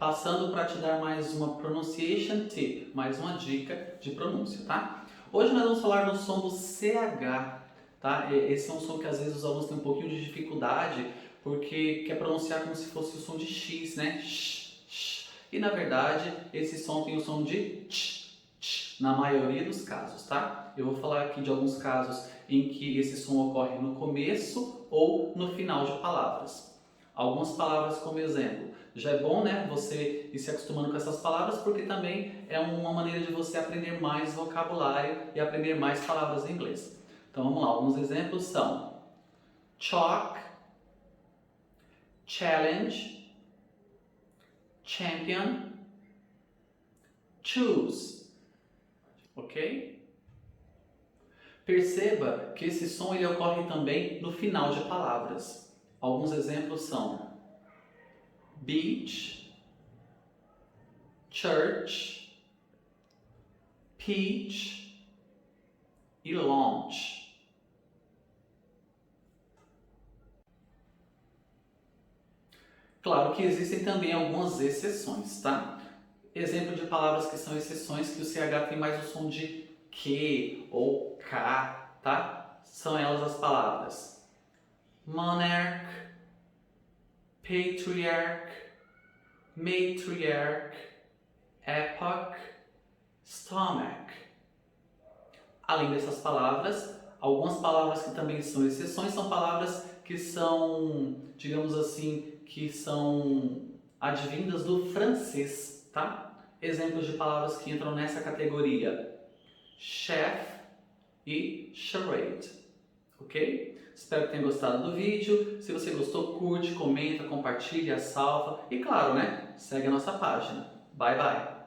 passando para te dar mais uma pronunciation tip, mais uma dica de pronúncia, tá? Hoje nós vamos falar do som do CH, tá? Esse é um som que às vezes os alunos têm um pouquinho de dificuldade porque quer pronunciar como se fosse o som de X, né? E na verdade esse som tem o som de na maioria dos casos, tá? Eu vou falar aqui de alguns casos em que esse som ocorre no começo ou no final de palavras. Algumas palavras como exemplo. Já é bom, né, você ir se acostumando com essas palavras, porque também é uma maneira de você aprender mais vocabulário e aprender mais palavras em inglês. Então vamos lá, alguns exemplos são chalk, challenge, champion, choose. Ok? Perceba que esse som ele ocorre também no final de palavras. Alguns exemplos são beach, church, peach e launch. Claro que existem também algumas exceções, tá? Exemplo de palavras que são exceções que o CH tem mais o som de Q ou K, tá? São elas as palavras monarch, patriarch, matriarch, epoch, stomach. Além dessas palavras, algumas palavras que também são exceções são palavras que são, digamos assim, que são advindas do francês, tá? Exemplos de palavras que entram nessa categoria: chef e charade, ok? Espero que tenha gostado do vídeo. Se você gostou, curte, comenta, compartilha, salva e claro, né? Segue a nossa página. Bye, bye!